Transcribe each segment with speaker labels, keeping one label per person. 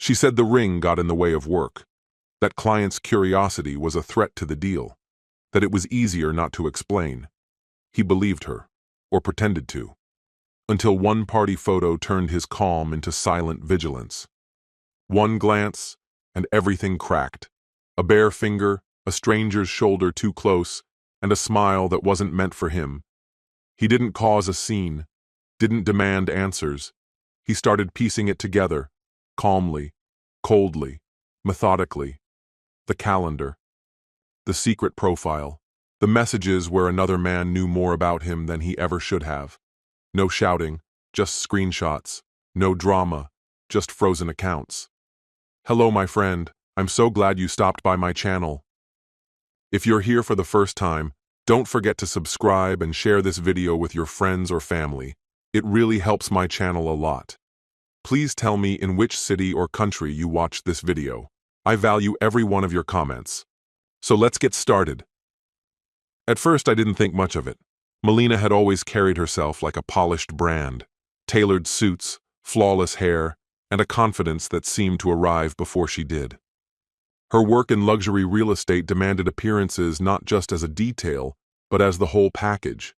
Speaker 1: She said the ring got in the way of work, that client's curiosity was a threat to the deal, that it was easier not to explain. He believed her, or pretended to, until one party photo turned his calm into silent vigilance. One glance, and everything cracked. A bare finger, a stranger's shoulder too close, and a smile that wasn't meant for him. He didn't cause a scene, didn't demand answers. He started piecing it together, calmly, coldly, methodically. The calendar, the secret profile, the messages where another man knew more about him than he ever should have. No shouting, just screenshots. No drama, just frozen accounts. Hello, my friend. I'm so glad you stopped by my channel. If you're here for the first time, don't forget to subscribe and share this video with your friends or family. It really helps my channel a lot. Please tell me in which city or country you watched this video. I value every one of your comments. So let's get started. At first, I didn't think much of it. Melina had always carried herself like a polished brand. Tailored suits, flawless hair, and a confidence that seemed to arrive before she did. Her work in luxury real estate demanded appearances not just as a detail, but as the whole package.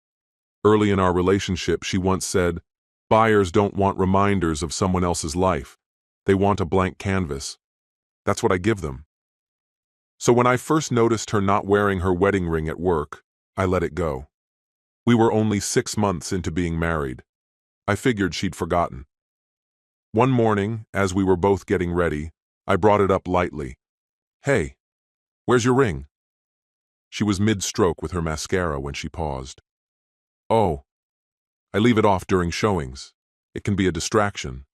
Speaker 1: Early in our relationship, she once said, "Buyers don't want reminders of someone else's life. They want a blank canvas. That's what I give them." So when I first noticed her not wearing her wedding ring at work, I let it go. We were only 6 months into being married. I figured she'd forgotten. One morning, as we were both getting ready, I brought it up lightly. "Hey, where's your ring?" She was mid-stroke with her mascara when she paused. "Oh, I leave it off during showings. It can be a distraction."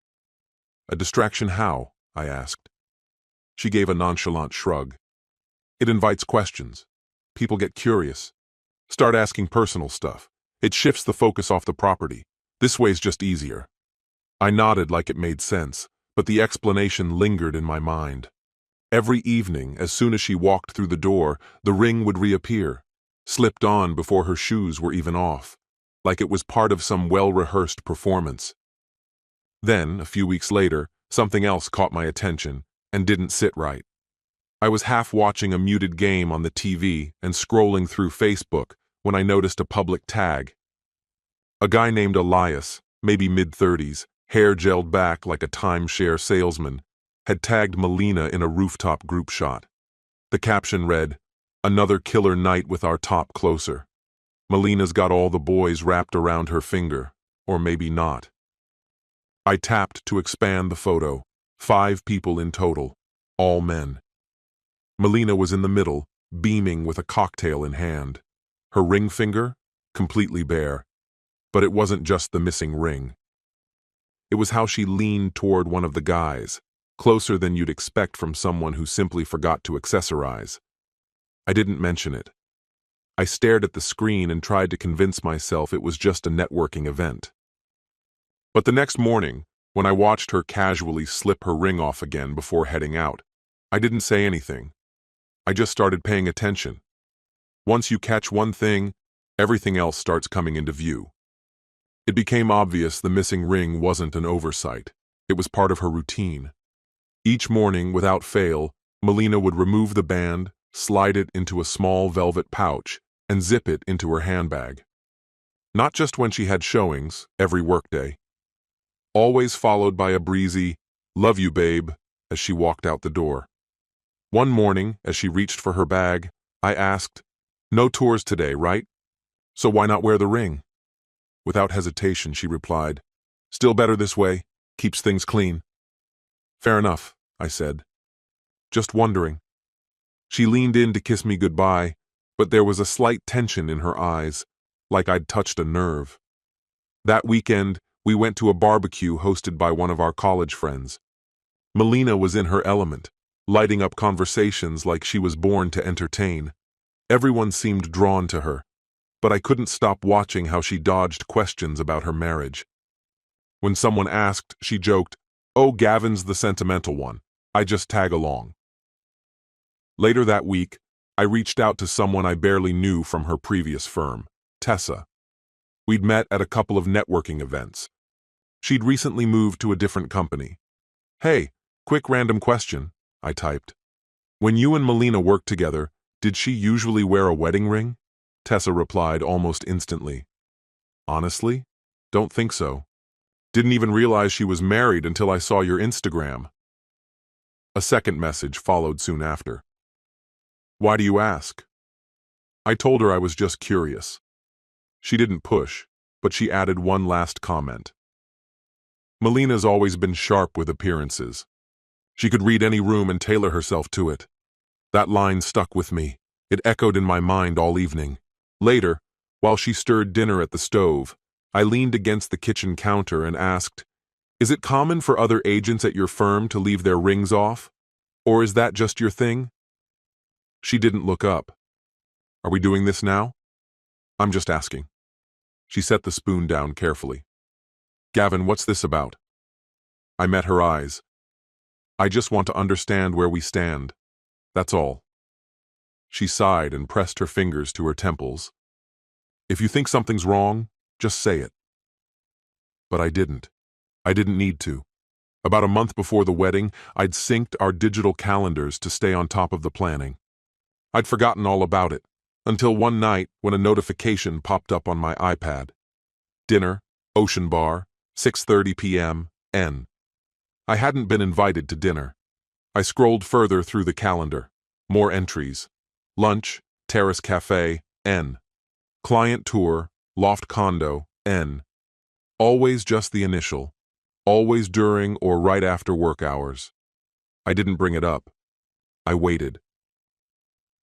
Speaker 1: "A distraction how?" I asked. She gave a nonchalant shrug. "It invites questions. People get curious. Start asking personal stuff. It shifts the focus off the property. This way's just easier." I nodded like it made sense, but the explanation lingered in my mind. Every evening, as soon as she walked through the door, the ring would reappear, slipped on before her shoes were even off, like it was part of some well-rehearsed performance. Then, a few weeks later, something else caught my attention and didn't sit right. I was half watching a muted game on the TV and scrolling through Facebook when I noticed a public tag. A guy named Elias, maybe mid-30s, hair gelled back like a timeshare salesman, had tagged Melina in a rooftop group shot. The caption read, "Another killer night with our top closer. Melina's got all the boys wrapped around her finger, or maybe not." I tapped to expand the photo. 5 people in total, all men. Melina was in the middle, beaming with a cocktail in hand. Her ring finger, completely bare. But it wasn't just the missing ring. It was how she leaned toward one of the guys, closer than you'd expect from someone who simply forgot to accessorize. I didn't mention it. I stared at the screen and tried to convince myself it was just a networking event. But the next morning, when I watched her casually slip her ring off again before heading out, I didn't say anything. I just started paying attention. Once you catch one thing, everything else starts coming into view. It became obvious the missing ring wasn't an oversight. It was part of her routine. Each morning, without fail, Melina would remove the band, slide it into a small velvet pouch, and zip it into her handbag. Not just when she had showings, every workday. Always followed by a breezy, "Love you, babe," as she walked out the door. One morning, as she reached for her bag, I asked, "No tours today, right? So why not wear the ring?" Without hesitation, she replied, "Still better this way, keeps things clean." "Fair enough," I said. "Just wondering." She leaned in to kiss me goodbye, but there was a slight tension in her eyes, like I'd touched a nerve. That weekend, we went to a barbecue hosted by one of our college friends. Melina was in her element, lighting up conversations like she was born to entertain. Everyone seemed drawn to her, but I couldn't stop watching how she dodged questions about her marriage. When someone asked, she joked, "Oh, Gavin's the sentimental one. I just tag along." Later that week, I reached out to someone I barely knew from her previous firm, Tessa. We'd met at a couple of networking events. She'd recently moved to a different company. "Hey, Quick random question, I typed. When you and Melina worked together, did she usually wear a wedding ring? Tessa replied almost instantly. Honestly? Don't think so. Didn't even realize she was married until I saw your Instagram. A second message followed soon after. Why do you ask? I told her I was just curious. She didn't push, but she added one last comment. Melina's always been sharp with appearances. She could read any room and tailor herself to it. That line stuck with me. It echoed in my mind all evening. Later, while she stirred dinner at the stove, I leaned against the kitchen counter and asked, "Is it common for other agents at your firm to leave their rings off? Or is that just your thing?" She didn't look up. Are we doing this now? I'm just asking. She set the spoon down carefully. Gavin, what's this about? I met her eyes. I just want to understand where we stand. That's all. She sighed and pressed her fingers to her temples. If you think something's wrong, just say it. But I didn't. I didn't need to. About a month before the wedding, I'd synced our digital calendars to stay on top of the planning. I'd forgotten all about it, until one night when a notification popped up on my iPad. Dinner, Ocean Bar, 6:30 p.m., N. I hadn't been invited to dinner. I scrolled further through the calendar. More entries. Lunch, Terrace Cafe, N. Client tour, Loft Condo, N. Always just the initial. Always during or right after work hours. I didn't bring it up. I waited.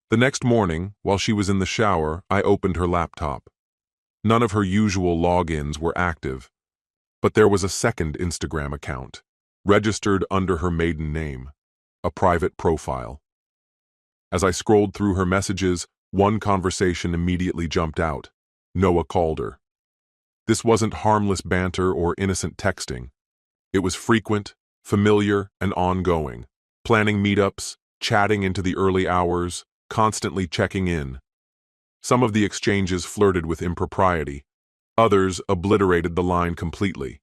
Speaker 1: The next morning, while she was in the shower, I opened her laptop. None of her usual logins were active, but there was a second Instagram account, registered under her maiden name, a private profile. As I scrolled through her messages, one conversation immediately jumped out. Noah called her. This wasn't harmless banter or innocent texting. It was frequent, familiar, and ongoing, planning meetups, chatting into the early hours, constantly checking in. Some of the exchanges flirted with impropriety. Others obliterated the line completely.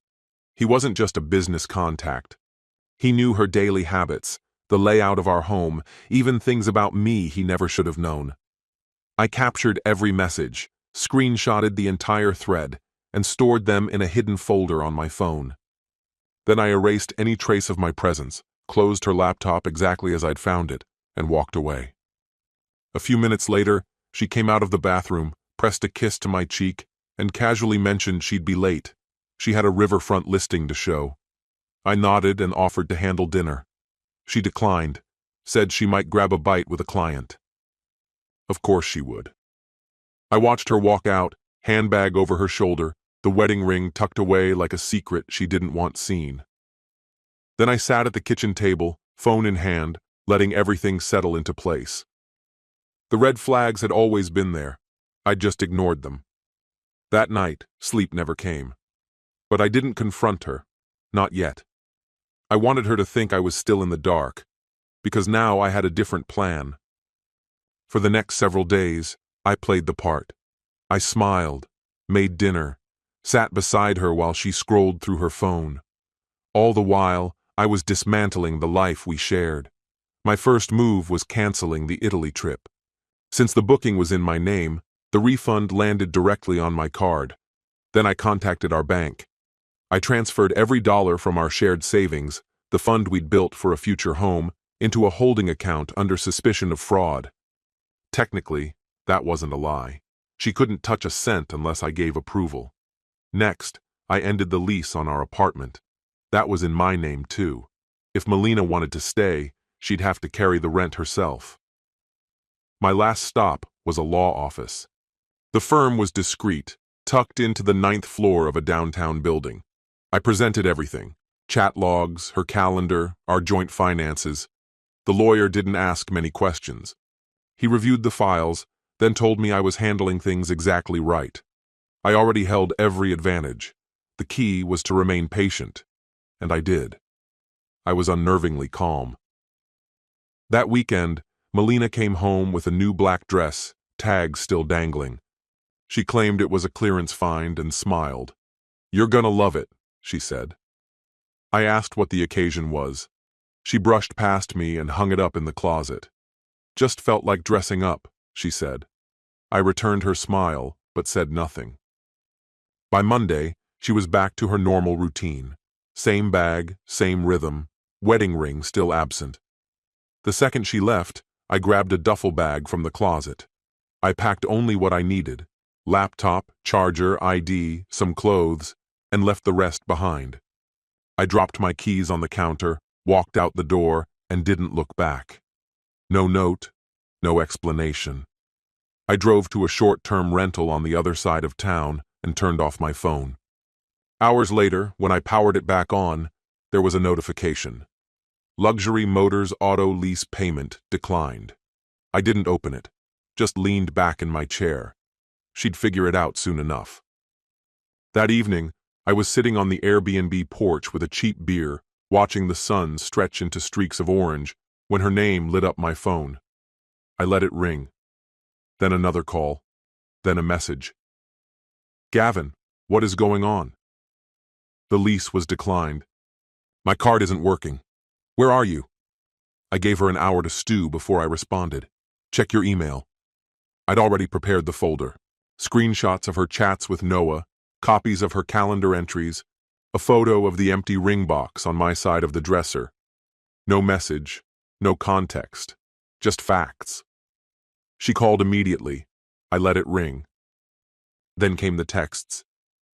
Speaker 1: He wasn't just a business contact. He knew her daily habits, the layout of our home, even things about me he never should have known. I captured every message, screenshotted the entire thread, and stored them in a hidden folder on my phone. Then I erased any trace of my presence, closed her laptop exactly as I'd found it, and walked away. A few minutes later, she came out of the bathroom, pressed a kiss to my cheek, and casually mentioned she'd be late. She had a riverfront listing to show. I nodded and offered to handle dinner. She declined, said she might grab a bite with a client. Of course she would. I watched her walk out, handbag over her shoulder, the wedding ring tucked away like a secret she didn't want seen. Then I sat at the kitchen table, phone in hand, letting everything settle into place. The red flags had always been there. I'd just ignored them. That night, sleep never came. But I didn't confront her. Not yet. I wanted her to think I was still in the dark, because now I had a different plan. For the next several days, I played the part. I smiled, made dinner, sat beside her while she scrolled through her phone. All the while, I was dismantling the life we shared. My first move was canceling the Italy trip. Since the booking was in my name, the refund landed directly on my card. Then I contacted our bank. I transferred every dollar from our shared savings, the fund we'd built for a future home, into a holding account under suspicion of fraud. Technically, that wasn't a lie. She couldn't touch a cent unless I gave approval. Next, I ended the lease on our apartment. That was in my name too. If Melina wanted to stay, she'd have to carry the rent herself. My last stop was a law office. The firm was discreet, tucked into the 9th floor of a downtown building. I presented everything: chat logs, her calendar, our joint finances. The lawyer didn't ask many questions. He reviewed the files, then told me I was handling things exactly right. I already held every advantage. The key was to remain patient, and I did. I was unnervingly calm. That weekend, Melina came home with a new black dress, tags still dangling. She claimed it was a clearance find and smiled. "You're gonna love it," she said. I asked what the occasion was. She brushed past me and hung it up in the closet. "Just felt like dressing up," she said. I returned her smile, but said nothing. By Monday, she was back to her normal routine. Same bag, same rhythm, wedding ring still absent. The second she left, I grabbed a duffel bag from the closet. I packed only what I needed: laptop, charger, ID, some clothes, and left the rest behind. I dropped my keys on the counter, walked out the door, and didn't look back. No note, no explanation. I drove to a short-term rental on the other side of town and turned off my phone. Hours later, when I powered it back on, there was a notification. Luxury Motors Auto Lease Payment declined. I didn't open it, just leaned back in my chair. She'd figure it out soon enough. That evening, I was sitting on the Airbnb porch with a cheap beer, watching the sun stretch into streaks of orange, when her name lit up my phone. I let it ring. Then another call. Then a message. "Gavin, what is going on?" The lease was declined. "My card isn't working. Where are you?" I gave her an hour to stew before I responded. "Check your email." I'd already prepared the folder. Screenshots of her chats with Noah, copies of her calendar entries, a photo of the empty ring box on my side of the dresser. No message, no context, just facts. She called immediately. I let it ring. Then came the texts.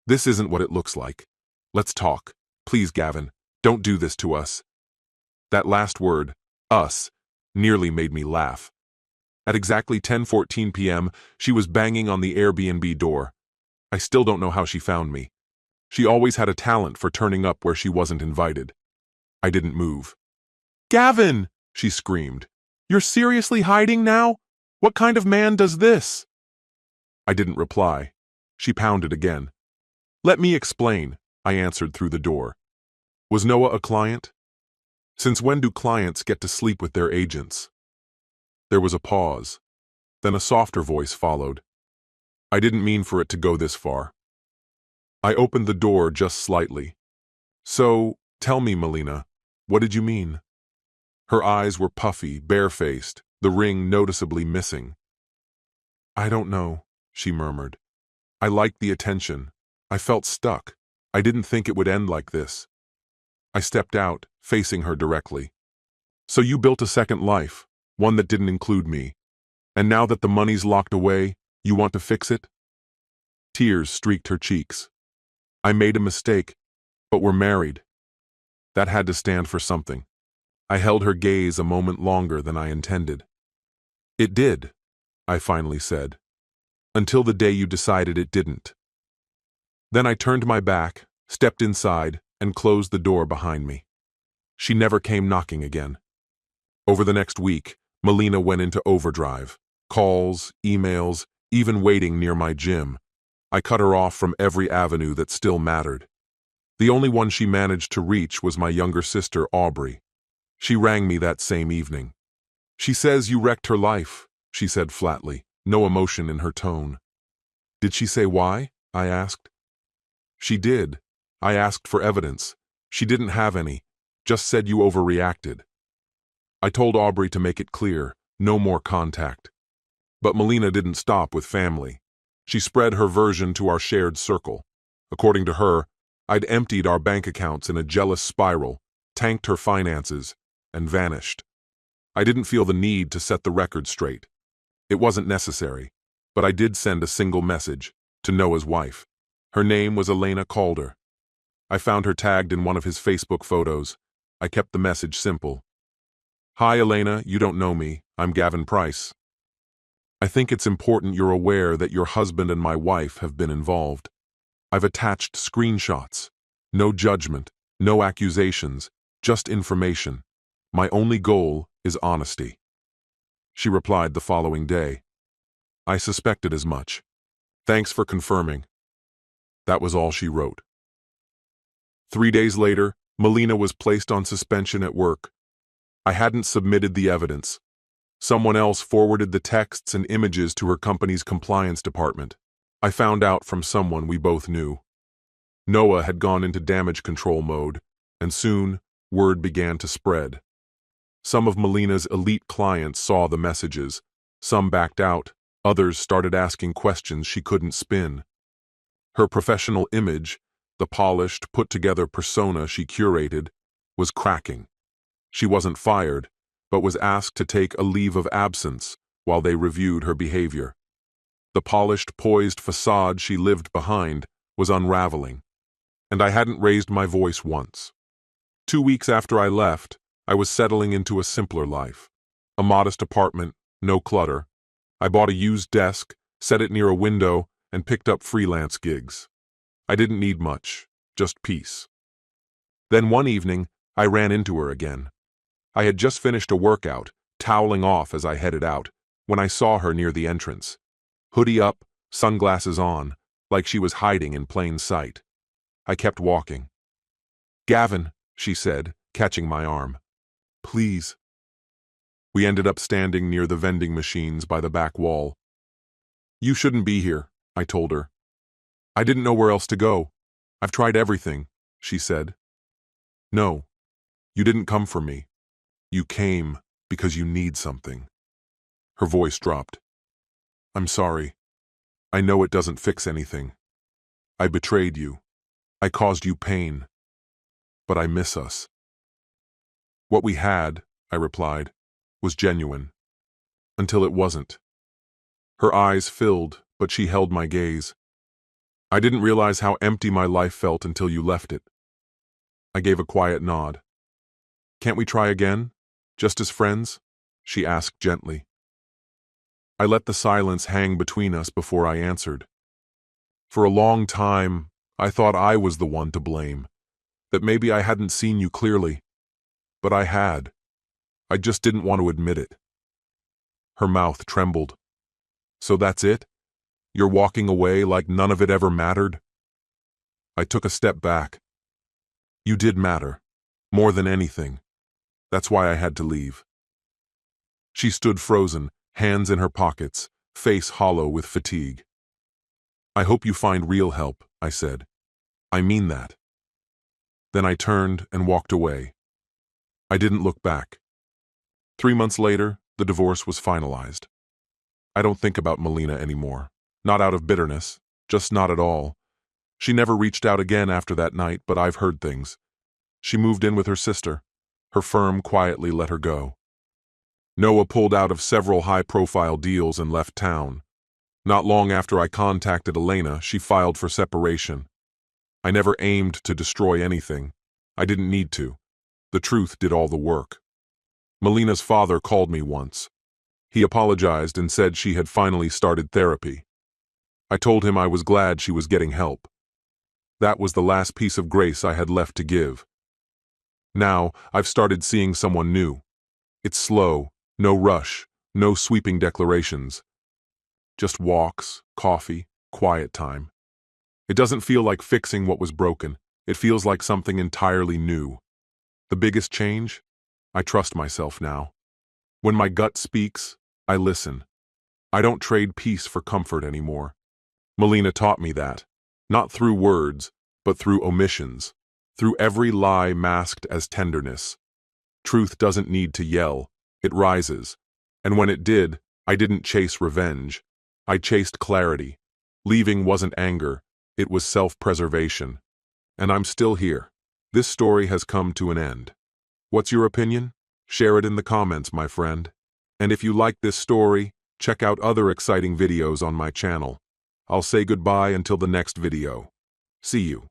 Speaker 1: "This isn't what it looks like. Let's talk. Please, Gavin, don't do this to us." That last word, us, nearly made me laugh. At exactly 10:14 p.m., she was banging on the Airbnb door. I still don't know how she found me. She always had a talent for turning up where she wasn't invited. I didn't move. "Gavin!" she screamed. "You're seriously hiding now? What kind of man does this?" I didn't reply. She pounded again. "Let me explain," I answered through the door. Was Noah a client? Since when do clients get to sleep with their agents? There was a pause. Then a softer voice followed. "I didn't mean for it to go this far." I opened the door just slightly. "So, tell me, Melina, what did you mean?" Her eyes were puffy, barefaced, the ring noticeably missing. "I don't know," she murmured. "I liked the attention. I felt stuck. I didn't think it would end like this." I stepped out, facing her directly. "So you built a second life, one that didn't include me. And now that the money's locked away, you want to fix it?" Tears streaked her cheeks. "I made a mistake, but we're married." That had to stand for something. I held her gaze a moment longer than I intended. "It did," I finally said. "Until the day you decided it didn't." Then I turned my back, stepped inside, and closed the door behind me. She never came knocking again. Over the next week, Melina went into overdrive. Calls, emails, even waiting near my gym. I cut her off from every avenue that still mattered. The only one she managed to reach was my younger sister, Aubrey. She rang me that same evening. "She says you wrecked her life," she said flatly, no emotion in her tone. "Did she say why?" I asked. "She did. I asked for evidence. She didn't have any, just said you overreacted." I told Aubrey to make it clear, no more contact. But Melina didn't stop with family. She spread her version to our shared circle. According to her, I'd emptied our bank accounts in a jealous spiral, tanked her finances, and vanished. I didn't feel the need to set the record straight. It wasn't necessary, but I did send a single message to Noah's wife. Her name was Elena Calder. I found her tagged in one of his Facebook photos. I kept the message simple. "Hi, Elena, you don't know me. I'm Gavin Price. I think it's important you're aware that your husband and my wife have been involved. I've attached screenshots. No judgment, no accusations, just information. My only goal is honesty." She replied the following day. "I suspected as much. Thanks for confirming." That was all she wrote. 3 days later, Melina was placed on suspension at work. I hadn't submitted the evidence. Someone else forwarded the texts and images to her company's compliance department. I found out from someone we both knew. Noah had gone into damage control mode, and soon, word began to spread. Some of Melina's elite clients saw the messages. Some backed out. Others started asking questions she couldn't spin. Her professional image, the polished, put-together persona she curated, was cracking. She wasn't fired, but was asked to take a leave of absence while they reviewed her behavior. The polished, poised facade she lived behind was unraveling, and I hadn't raised my voice once. 2 weeks after I left, I was settling into a simpler life. A modest apartment, no clutter. I bought a used desk, set it near a window, and picked up freelance gigs. I didn't need much, just peace. Then one evening, I ran into her again. I had just finished a workout, toweling off as I headed out, when I saw her near the entrance. Hoodie up, sunglasses on, like she was hiding in plain sight. I kept walking. "Gavin," she said, catching my arm. "Please." We ended up standing near the vending machines by the back wall. "You shouldn't be here," I told her. "I didn't know where else to go. I've tried everything," she said. "No, you didn't come for me. You came because you need something." Her voice dropped. "I'm sorry. I know it doesn't fix anything. I betrayed you. I caused you pain. But I miss us." "What we had," I replied, "was genuine. Until it wasn't." Her eyes filled, but she held my gaze. "I didn't realize how empty my life felt until you left it." I gave a quiet nod. "Can't we try again? Just as friends?" she asked gently. I let the silence hang between us before I answered. For a long time, I thought I was the one to blame, that maybe I hadn't seen you clearly. But I had. I just didn't want to admit it. Her mouth trembled. "So that's it? You're walking away like none of it ever mattered?" I took a step back. "You did matter, more than anything. That's why I had to leave." She stood frozen, hands in her pockets, face hollow with fatigue. "I hope you find real help," I said. "I mean that." Then I turned and walked away. I didn't look back. 3 months later, the divorce was finalized. I don't think about Melina anymore. Not out of bitterness, just not at all. She never reached out again after that night, but I've heard things. She moved in with her sister. Her firm quietly let her go. Noah pulled out of several high-profile deals and left town. Not long after I contacted Elena, she filed for separation. I never aimed to destroy anything. I didn't need to. The truth did all the work. Melina's father called me once. He apologized and said she had finally started therapy. I told him I was glad she was getting help. That was the last piece of grace I had left to give. Now, I've started seeing someone new. It's slow, no rush, no sweeping declarations. Just walks, coffee, quiet time. It doesn't feel like fixing what was broken. It feels like something entirely new. The biggest change? I trust myself now. When my gut speaks, I listen. I don't trade peace for comfort anymore. Melina taught me that, not through words, but through omissions, through every lie masked as tenderness. Truth doesn't need to yell, it rises. And when it did, I didn't chase revenge. I chased clarity. Leaving wasn't anger, it was self-preservation. And I'm still here. This story has come to an end. What's your opinion? Share it in the comments, my friend. And if you like this story, check out other exciting videos on my channel. I'll say goodbye until the next video. See you.